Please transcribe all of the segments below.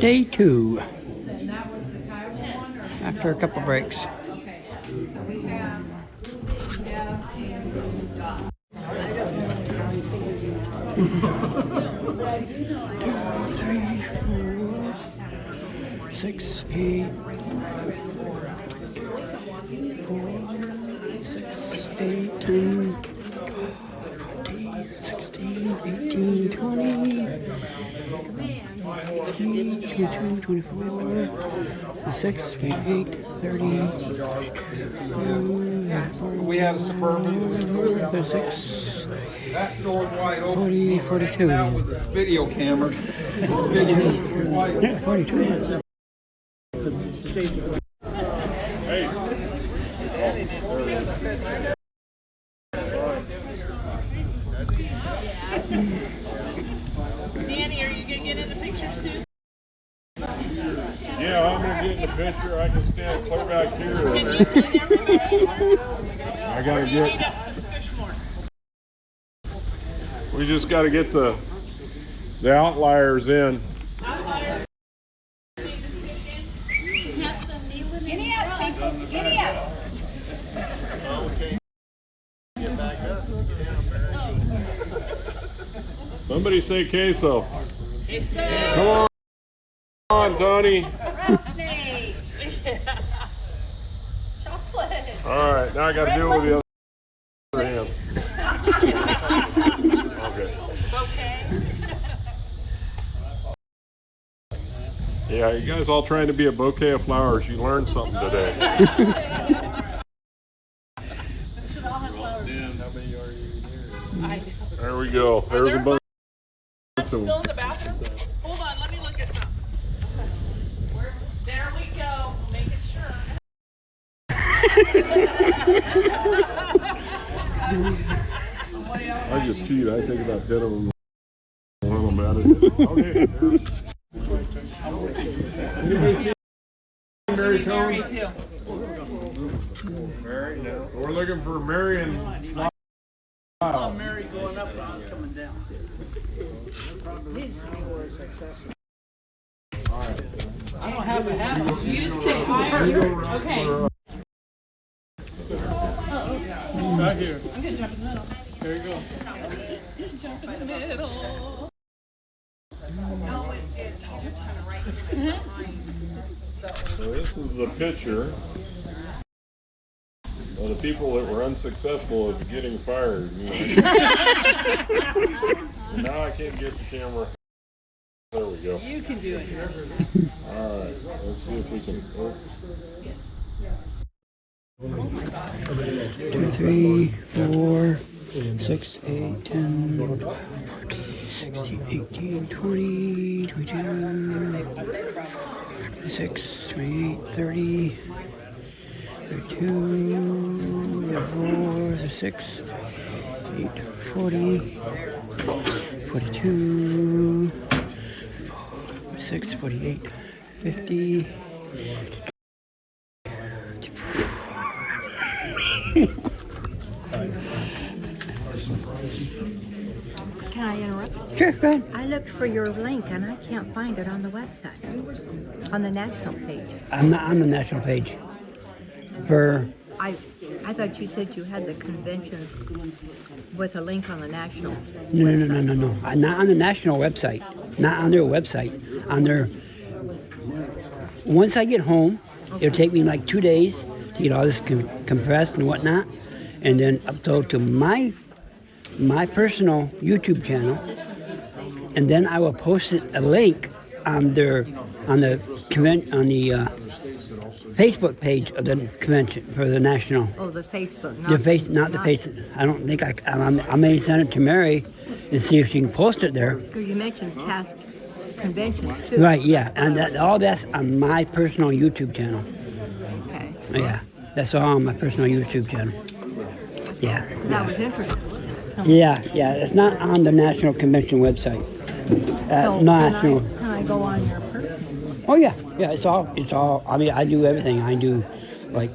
Day 2. After a couple breaks. Six, 8, 6, 8, 10, 14, 16, 18, 20, 22, 24, 26, 28, 30, We had a Suburban. 36, That door wide open. 40, 42. Out with the video camera. Yeah, 42. Hey. Danny, are you going to get in the pictures too? Yeah, I'm gonna get in the picture. I can stand clear back here. Can you lead everybody? I gotta Or do you need get. us to squish more? We just gotta get the outliers in. Outliers need to squish in. Have some kneeling. Giddy up, people. Giddy up. Somebody say queso. Queso. Come on, Tony. Rattlesnake. Chocolate. All right, now I gotta do it with the other hand. Okay. Okay. Yeah, you guys all trying to be a bouquet of flowers. You learned something today. There we go. There's a bunch of Still in the bathroom? Hold on, let me look at some. There we go. Making sure. I just cheat. I think about 10 of them when I'm at it. Okay. Anybody see Mary Cone? Mary too. Mary, no. We're looking for Mary and I saw Mary going up and I was coming down. I don't have a hat on. You stay higher. Okay. back here. I'm gonna jump in the middle. There you go. Jump in the middle. So this is the picture of the people that were unsuccessful at getting fired. You know. And now I can't get the camera. There we go. You can do it. All right, let's see if we can. Oh. 2, 3, 4, 6, 8, 10, 12, 14, 16, 18, 20, 22, 26, 28, 30, 32, 34, 36, 8, 40, 42, 46, 48, 50. Can I interrupt? Sure, go ahead. I looked for your link and I can't find it on the website, on the national page. I'm not on the national page. For I thought you said you had the conventions with a link on the national website. no. Not on the national website. Not on their website. On their. Once I get home, it'll take me like 2 days to get all this compressed and whatnot, and then upload to my personal YouTube channel, and then I will post a link on the Facebook page of the convention for the national. Oh, the Facebook. Not The face, not the face. I don't think I may send it to Mary and see if she can post it there. Because you mentioned past conventions too. Right, yeah, and all that's on my personal YouTube channel. Okay. Yeah, that's all on my personal YouTube channel. Yeah. That was interesting. Yeah, it's not on the National Convention website. So National. can I go on your personal? Oh yeah, yeah. It's all. I mean, I do everything. I do like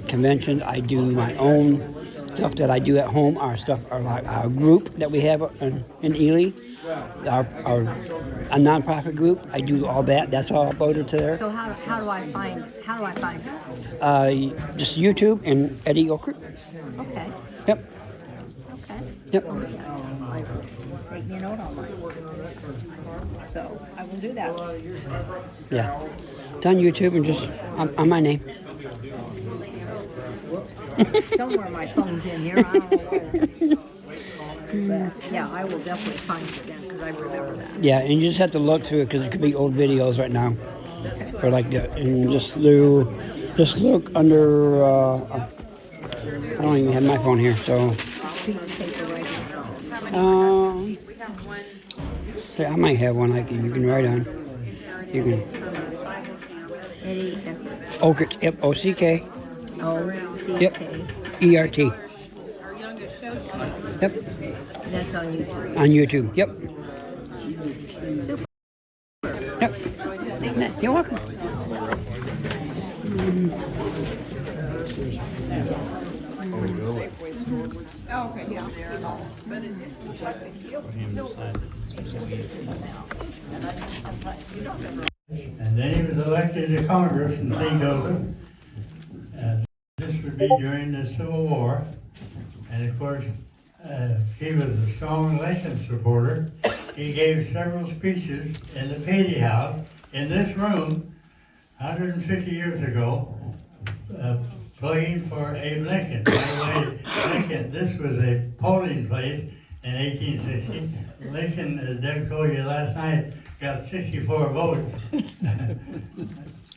conventions. I do my own stuff that I do at home. Our stuff, like our group that we have in Ely, our a nonprofit group. I do all that. That's all uploaded to there. So how do I find you? Just YouTube and Eddie Oker. Okay. Yep. Okay. Yep. Oh, yeah. I will take your note on mine. So I will do that. Yeah. It's on YouTube and just on my name. Somewhere my phone's in here. I don't know where. But yeah, I will definitely find it then because I remember that. Yeah, and you just have to look through it because it could be old videos right now, or like that. And just look under. I don't even have my phone here, so. Piece of paper right here. Yeah, I might have one like you can write on. You can. Eddie Ockert, yep, O-C-K, yep, O-C-K. E-R-T. Yep, That's on YouTube. on YouTube, yep. Yep. You're welcome. Okay, yeah. And then he was elected to Congress in St. Joseph. This would be during the Civil War. And of course, he was a strong Lincoln supporter. He gave several speeches in the Patee House in this room 150 years ago, playing for Abe Lincoln. By the way, Lincoln, this was a polling place in 1860. Lincoln, as Deb told you last night, got 64 votes.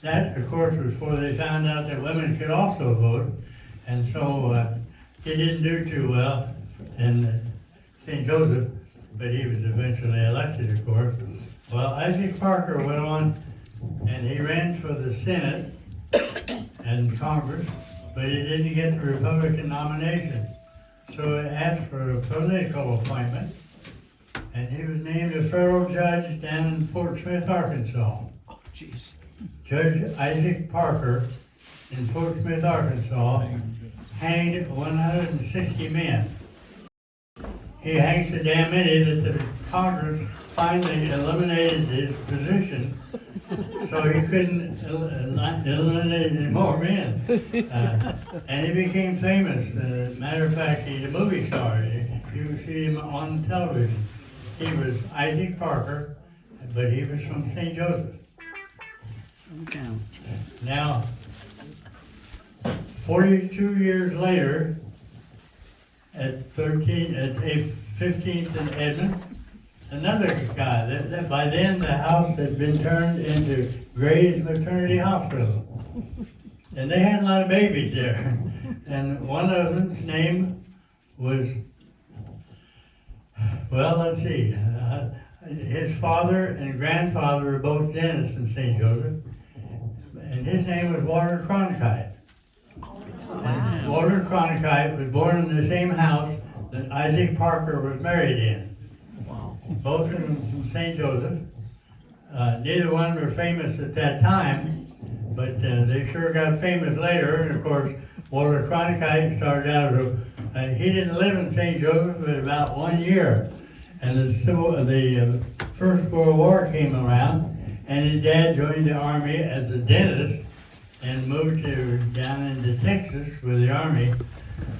That, of course, was before they found out that women could also vote. And so he didn't do too well in St. Joseph, but he was eventually elected, of course. Well, Isaac Parker went on and he ran for the Senate and Congress, but he didn't get the Republican nomination. So he asked for a political appointment, and he was named a federal judge down in Fort Smith, Arkansas. Oh, jeez. Judge Isaac Parker in Fort Smith, Arkansas, hanged 160 men. He hanged so damn many that the Congress finally eliminated his position, so he couldn't eliminate any more men. And he became famous. Matter of fact, he's a movie star. You see him on television. He was Isaac Parker, but he was from St. Joseph. Now, 42 years later, at 15th and Edmond, another guy. That by then the house had been turned into Gray's Maternity Hospital, and they had a lot of babies there. And one of them's name was, well, let's see. His father and grandfather were both dentists in St. Joseph, and his name was Walter Cronkite. And Walter Cronkite was born in the same house that Isaac Parker was married in. Both of them from St. Joseph. Neither one were famous at that time, but they sure got famous later. And of course, Walter Cronkite started out as he didn't live in St. Joseph but about 1 year. And the First World War came around, and his dad joined the Army as a dentist and moved down into Texas with the Army.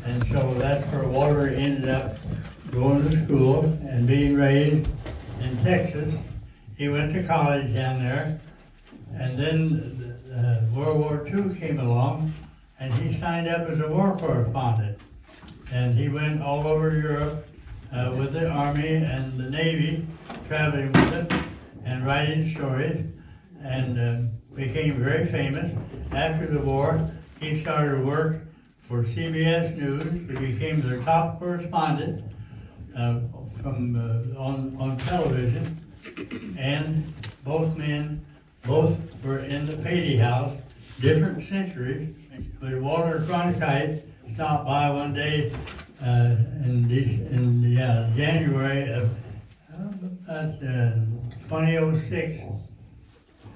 And so that's where Walter ended up going to school and being raised in Texas. He went to college down there, and then World War II came along, and he signed up as a war correspondent. And he went all over Europe with the Army and the Navy, traveling with them and writing stories, and became very famous. After the war, he started work for CBS News. He became their top correspondent on television, and both were in the Patee House, different centuries. But Walter Cronkite stopped by one day in January of 2006.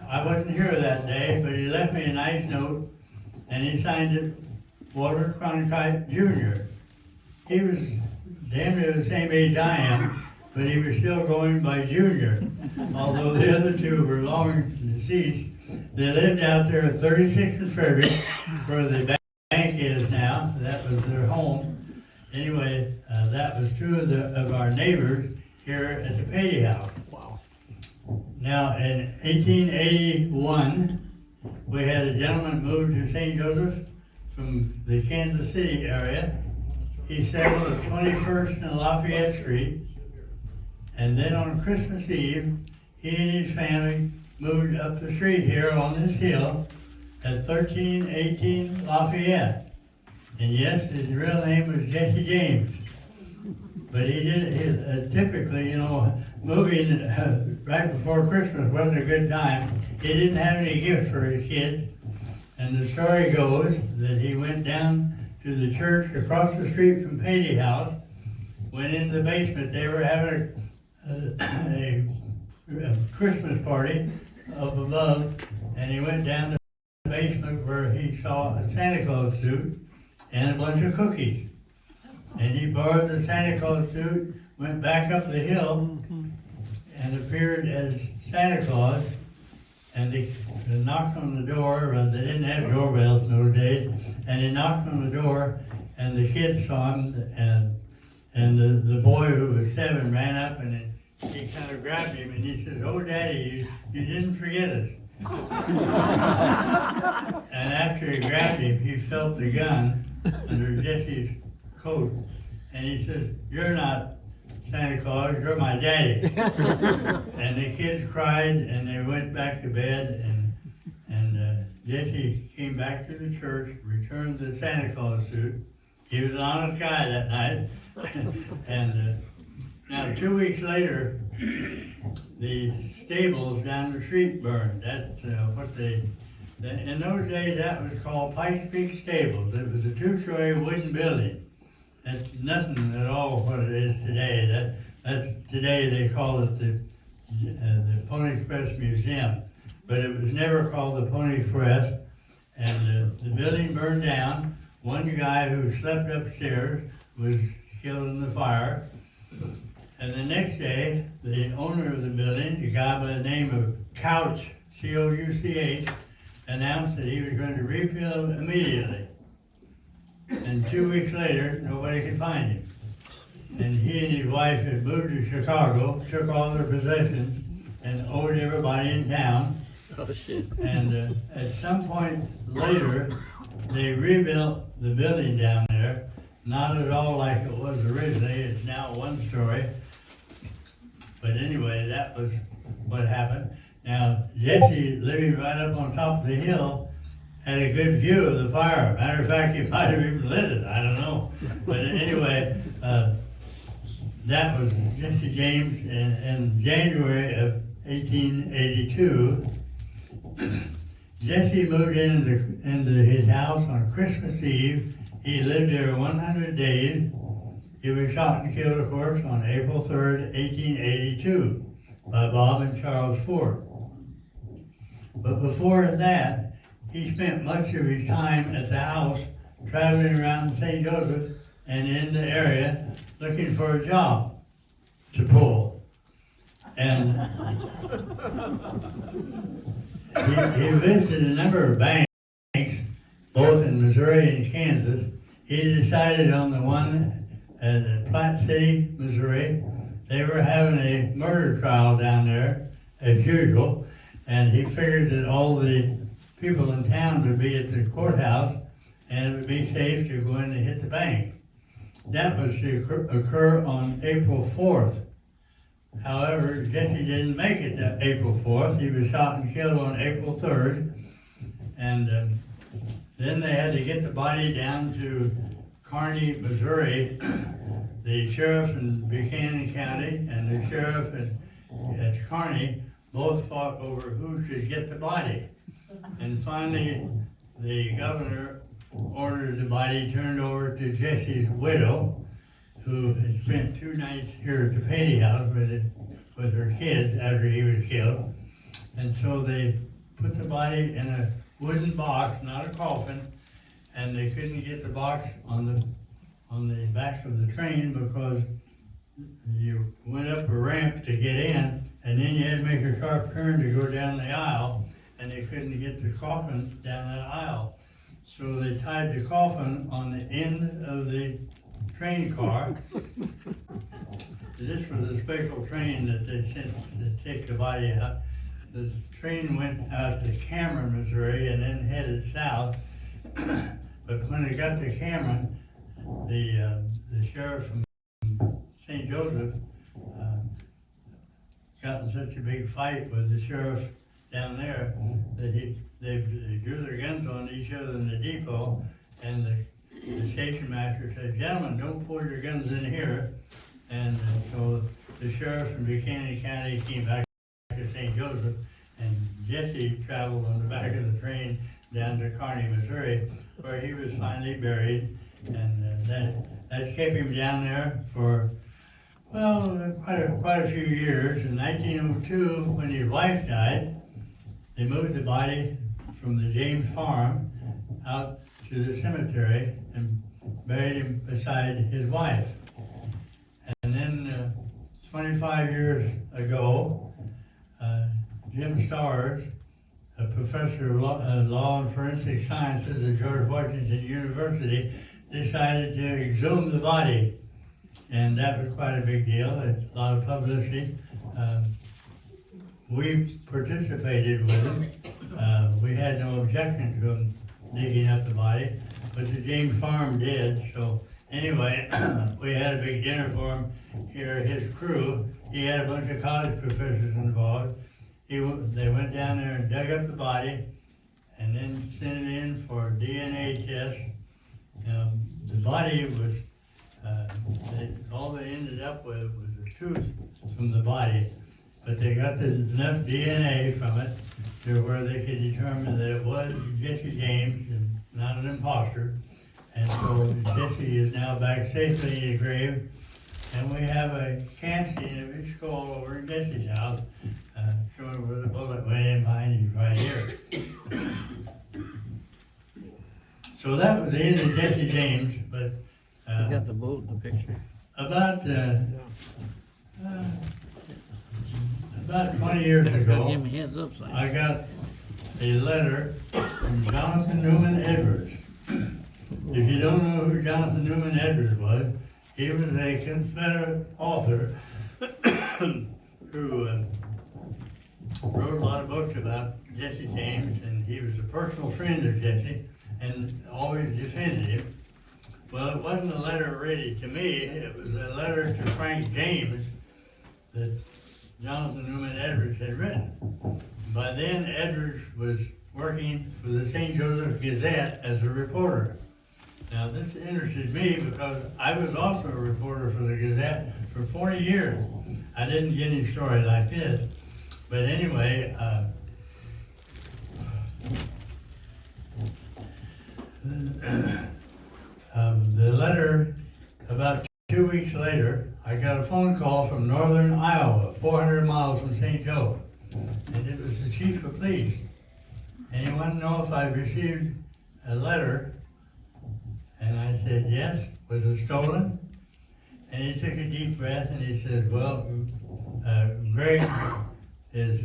I wasn't here that day, but he left me a nice note, and he signed it, Walter Cronkite Jr. He was damn near the same age I am, but he was still going by Junior. Although the other two were long deceased, they lived out there at 36 and Frederick, where the bank is now. That was their home. Anyway, that was two of our neighbors here at the Patee house. Wow. Now, in 1881, we had a gentleman moved to St. Joseph from the Kansas City area. He settled at 21st and Lafayette Street. And then on Christmas Eve, he and his family moved up the street here on this hill at 1318 Lafayette. And yes, his real name was Jesse James. But he did, typically, moving right before Christmas wasn't a good time. He didn't have any gifts for his kids. And the story goes that he went down to the church across the street from Patee House, went in the basement. They were having a Christmas party up above, and he went down to the basement where he saw a Santa Claus suit and a bunch of cookies. And he borrowed the Santa Claus suit, went back up the hill, and appeared as Santa Claus. And they knocked on the door, but they didn't have doorbells in those days. And they knocked on the door, and the kids saw him, and the boy who was 7 ran up and he kind of grabbed him and he says, "Oh, Daddy, you didn't forget us." And after he grabbed him, he felt the gun under Jesse's coat, and he says, "You're not Santa Claus, you're my daddy." And the kids cried and they went back to bed, and Jesse came back to the church, returned the Santa Claus suit. He was an honest guy that night. And now 2 weeks later, the stables down the street burned. That's in those days that was called Pikes Peak Stables. It was a 2-story wooden building. That's nothing at all what it is today. That's today they call it the Pony Express Museum, but it was never called the Pony Express. And the building burned down. One guy who slept upstairs was killed in the fire. And the next day, the owner of the building, a guy by the name of Couch, C-O-U-C-H, announced that he was going to rebuild immediately. And 2 weeks later, nobody could find him. And he and his wife had moved to Chicago, took all their possessions, and owed everybody in town. Oh, shit. And at some point later, they rebuilt the building down there, not at all like it was originally. It's now 1 story. But anyway, that was what happened. Now, Jesse, living right up on top of the hill, had a good view of the fire. Matter of fact, he might have even lit it, I don't know. But anyway, that was Jesse James in January of 1882. Jesse moved into his house on Christmas Eve. He lived there 100 days. He was shot and killed, of course, on April 3rd, 1882 by Bob and Charles Ford. But before that, he spent much of his time at the house traveling around St. Joseph and in the area looking for a job to pull. And he visited a number of banks, both in Missouri and Kansas. He decided on the one at Platte City, Missouri. They were having a murder trial down there, as usual, and he figured that all the people in town would be at the courthouse and it would be safe to go in and hit the bank. That was to occur on April 4th. However, Jesse didn't make it to April 4th. He was shot and killed on April 3rd. And then they had to get the body down to Kearney, Missouri. The sheriff in Buchanan County and the sheriff at Kearney both fought over who should get the body. And finally, the governor ordered the body turned over to Jesse's widow. who had spent 2 nights here at the Patee house with her kids after he was killed. And so they put the body in a wooden box, not a coffin, and they couldn't get the box on the back of the train because you went up a ramp to get in, and then you had to make a sharp turn to go down the aisle, and they couldn't get the coffin down that aisle. So they tied the coffin on the end of the train car. This was a special train that they sent to take the body out. The train went out to Cameron, Missouri, and then headed south. But when it got to Cameron, the sheriff from St. Joseph got in such a big fight with the sheriff down there that they drew their guns on each other in the depot, and the station master said, "Gentlemen, don't pull your guns in here." And so the sheriff from Buchanan County came back to St. Joseph, and Jesse traveled on the back of the train down to Kearney, Missouri, where he was finally buried. And that kept him down there for, well, quite a few years. In 1902, when his wife died, they moved the body from the James farm out to the cemetery and buried him beside his wife. And then 25 years ago, Jim Stars, a professor of law and forensic sciences at George Washington University, decided to exhume the body. And that was quite a big deal, a lot of publicity. We participated with him. We had no objection to him digging up the body, but the James Farm did. So anyway, we had a big dinner for him here, his crew. He had a bunch of college professors involved. They went down there and dug up the body and then sent it in for a DNA test. The body was, all they ended up with was a tooth from the body, but they got enough DNA from it to where they could determine that it was Jesse James and not an imposter. And so Jesse is now back safely in his grave, and we have a casting of his skull over in Jesse's house, showing where the bullet went in behind you right here. So that was the end of Jesse James, but You got the picture. about 20 years ago, Give me heads up, son. I got a letter from Jonathan Newman Edwards. If you don't know who Jonathan Newman Edwards was, he was a Confederate author who wrote a lot of books about Jesse James, and he was a personal friend of Jesse and always defended him. Well, it wasn't a letter really to me, it was a letter to Frank James that Jonathan Newman Edwards had written. By then, Edwards was working for the St. Joseph Gazette as a reporter. Now, this interested me because I was also a reporter for the Gazette for 40 years. I didn't get any story like this. But anyway, the letter, about 2 weeks later, I got a phone call from northern Iowa, 400 miles from St. Joe. And it was the chief of police. And he wanted to know if I'd received a letter. And I said, yes. Was it stolen? And he took a deep breath and he said, well, Greg is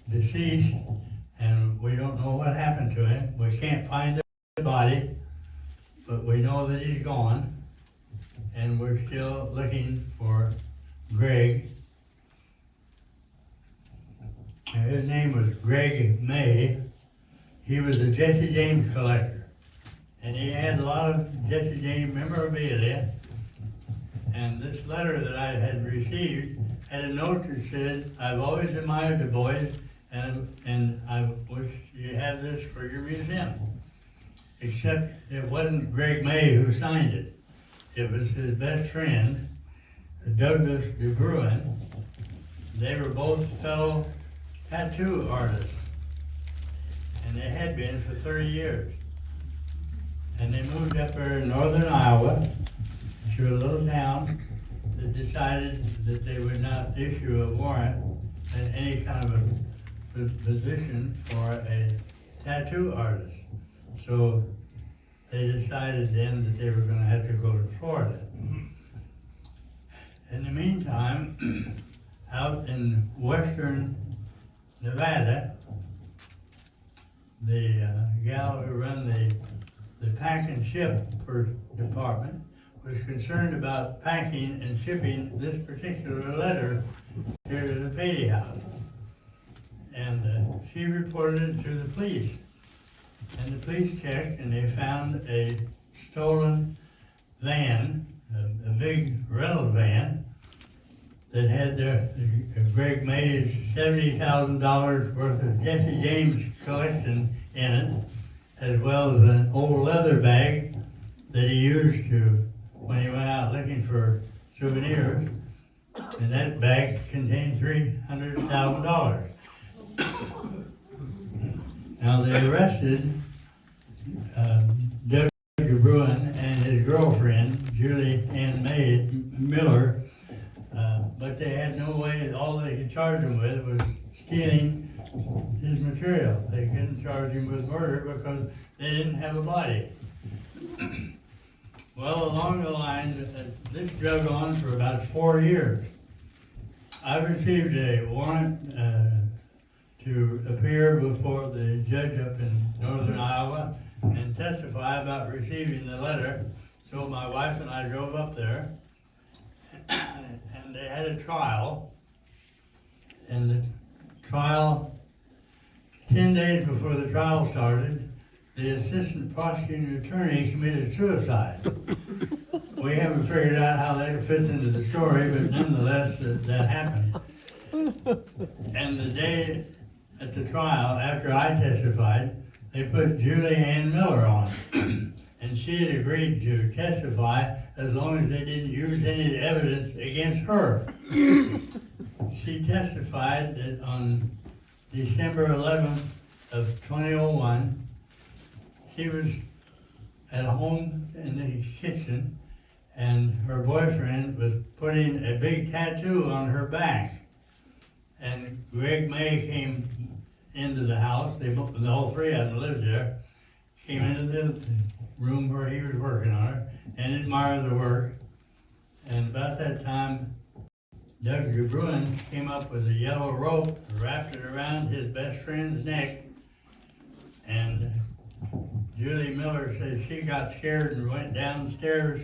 deceased and we don't know what happened to him. We can't find the body, but we know that he's gone. And we're still looking for Greg. And his name was Greg May. He was a Jesse James collector. And he had a lot of Jesse James memorabilia. And this letter that I had received had a note that said, I've always admired the boys, and I wish you have this for your museum. Except it wasn't Greg May who signed it. It was his best friend, Douglas DeBruin. They were both fellow tattoo artists, and they had been for 30 years. And they moved up there in northern Iowa to a little town that decided that they would not issue a warrant at any kind of a position for a tattoo artist. So they decided then that they were gonna have to go to Florida. In the meantime, out in western Nevada, the gal who ran the pack and ship department was concerned about packing and shipping this particular letter here to the Patee house. And she reported it to the police. And the police checked and they found a stolen van, a big rental van, that had Greg May's $70,000 worth of Jesse James collection in it, as well as an old leather bag that he used when he went out looking for souvenirs. And that bag contained $300,000. Now they arrested Doug Bruin and his girlfriend, Julie Ann Miller, but they had no way, all they could charge him with was stealing his material. They couldn't charge him with murder because they didn't have a body. Well, along the line, this drug on for about 4 years. I received a warrant to appear before the judge up in northern Iowa and testify about receiving the letter. So my wife and I drove up there, and they had a trial. And the trial, 10 days before the trial started, the assistant prosecuting attorney committed suicide. We haven't figured out how that fits into the story, but nonetheless, that happened. And the day at the trial, after I testified, they put Julie Ann Miller on. And she had agreed to testify as long as they didn't use any evidence against her. She testified that on December 11th of 2001, she was at home in the kitchen and her boyfriend was putting a big tattoo on her back. And Greg May came into the house, the whole three of them lived there, came into the room where he was working on her and admired the work. And about that time, Doug Bruin came up with a yellow rope, wrapped it around his best friend's neck, and Julie Miller says she got scared and went downstairs,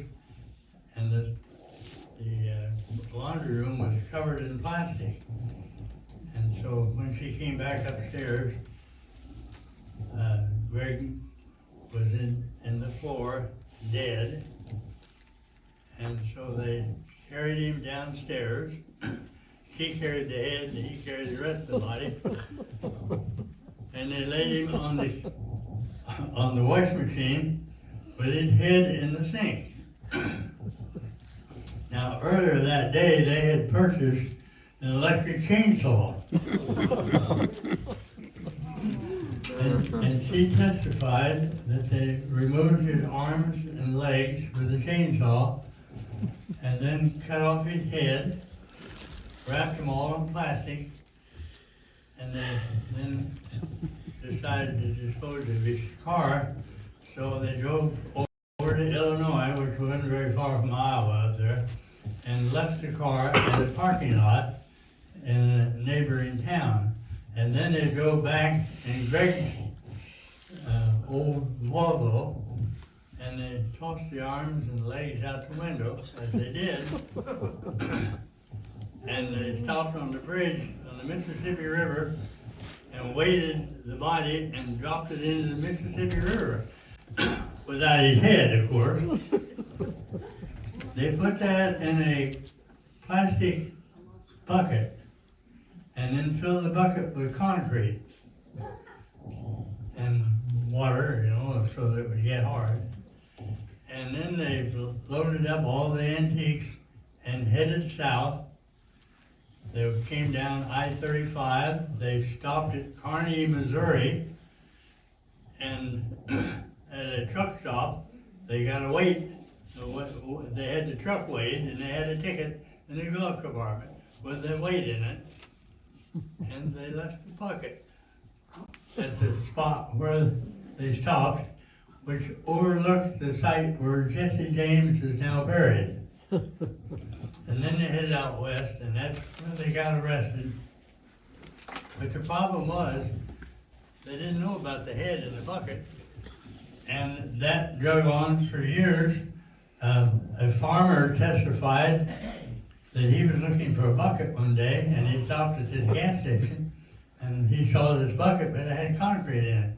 and the laundry room was covered in plastic. And so when she came back upstairs, Greg was in the floor, dead. And so they carried him downstairs. She carried the head and he carried the rest of the body. And they laid him on the wash machine with his head in the sink. Now earlier that day they had purchased an electric chainsaw. and she testified that they removed his arms and legs with a chainsaw and then cut off his head, wrapped them all in plastic, and they then decided to dispose of his car. So they drove over to Illinois, which wasn't very far from Iowa up there, and left the car at a parking lot in a neighboring town. And then they drove back in Greg's old Volvo, and they tossed the arms and legs out the window, as they did. And they stopped on the bridge on the Mississippi River and weighted the body and dropped it into the Mississippi River. Without his head, of course. They put that in a plastic bucket and then filled the bucket with concrete and water, you know, so that it would get hard. And then they loaded up all the antiques and headed south. They came down I-35. They stopped at Kearney, Missouri, and at a truck stop, they got a weight They had the truck weighed, and they had a ticket in the glove compartment with the weight in it, and they left the bucket at the spot where they stopped, which overlooked the site where Jesse James is now buried. And then they headed out west, and that's when they got arrested. But the problem was, they didn't know about the head in the bucket. And that drug on for years. A farmer testified that he was looking for a bucket one day, and he stopped at this gas station, and he saw this bucket, but it had concrete in it.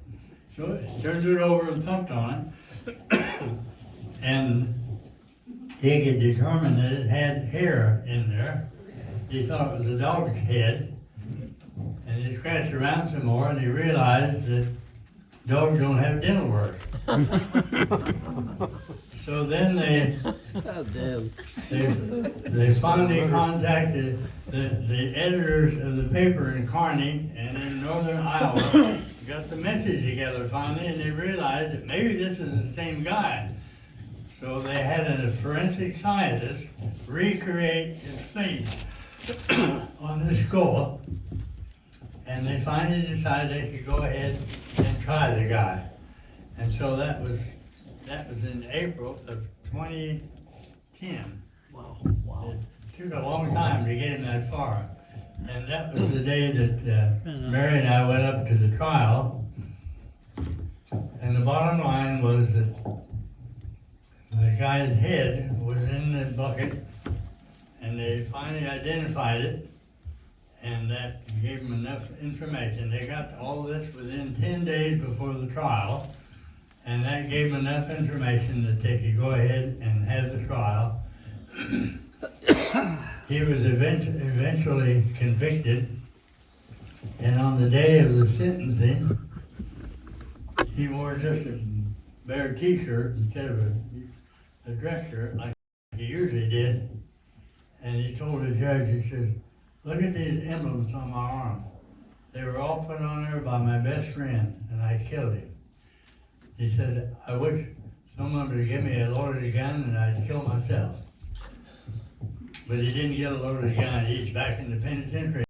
So he turned it over and thumped on it, and he could determine that it had hair in there. He thought it was a dog's head, and he scratched around some more, and he realized that dogs don't have dental work. So then they finally contacted the editors of the paper in Kearney and in northern Iowa, got the message together finally, and they realized that maybe this is the same guy. So they had a forensic scientist recreate his face on this skull, and they finally decided they could go ahead and try the guy. And so that was in April of 2010. Wow, wow. It took a long time to get him that far. And that was the day that Mary and I went up to the trial. And the bottom line was that the guy's head was in the bucket, and they finally identified it, and that gave them enough information. They got all this within 10 days before the trial, and that gave them enough information that they could go ahead and have the trial. He was eventually convicted, and on the day of the sentencing, he wore just a bare t-shirt instead of a dress shirt like he usually did. And he told the judge, he said, "Look at these emblems on my arm. They were all put on there by my best friend, and I killed him." He said, "I wish someone would give me a loaded gun and I'd kill myself." But he didn't get a loaded gun. He's back in the penitentiary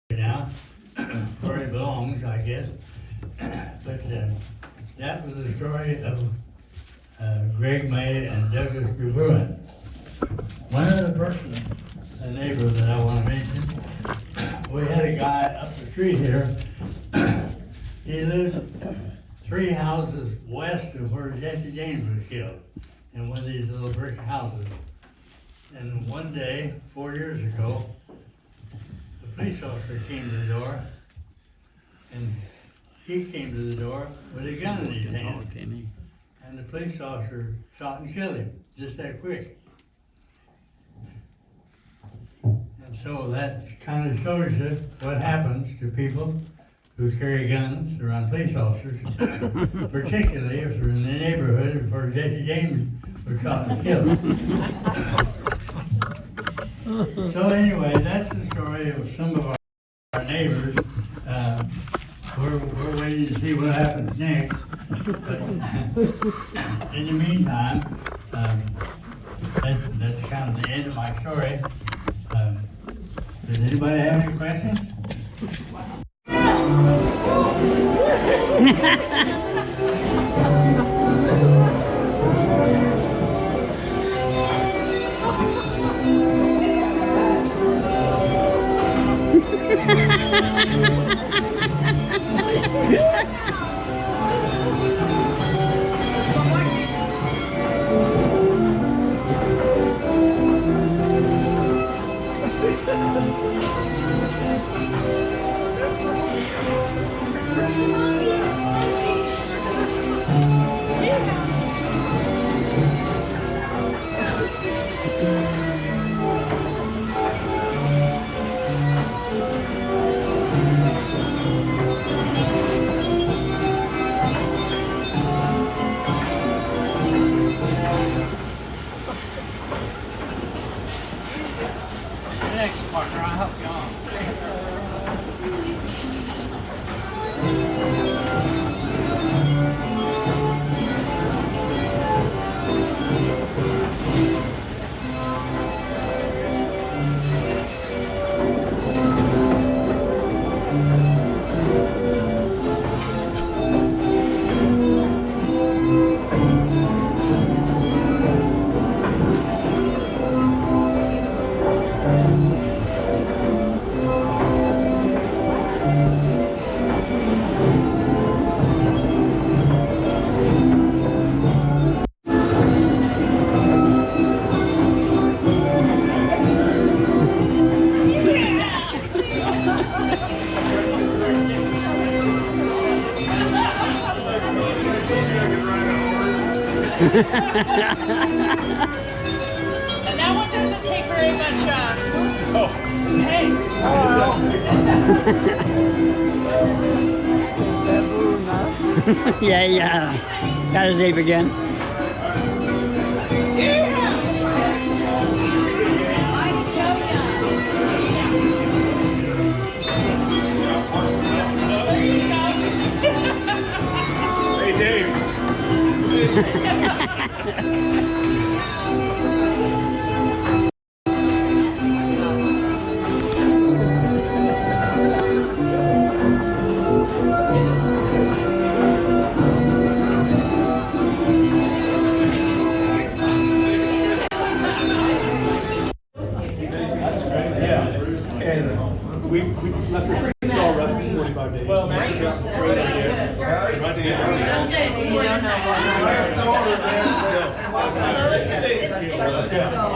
now, where he belongs, I guess. But that was the story of Greg May and Douglas DeBruin. One other person, a neighbor that I want to mention, we had a guy up the street here. He lived 3 houses west of where Jesse James was killed, in one of these little brick houses. And one day, 4 years ago, the police officer came to the door, and he came to the door with a gun in his hand. And the police officer shot and killed him, just that quick. And so that kind of shows you what happens to people who carry guns around police officers, particularly if they're in the neighborhood where Jesse James was shot and killed. So anyway, that's the story of some of our neighbors. We're waiting to see what happens next. But in the meantime, that's kind of the end of my story. Does anybody have any questions? Thanks, partner. I'll help you on. And that one doesn't take very much. Hey. Yeah, yeah. Got his ape again. Hey, Dave. We left the all resting 45 days. Well, nice. You don't know what.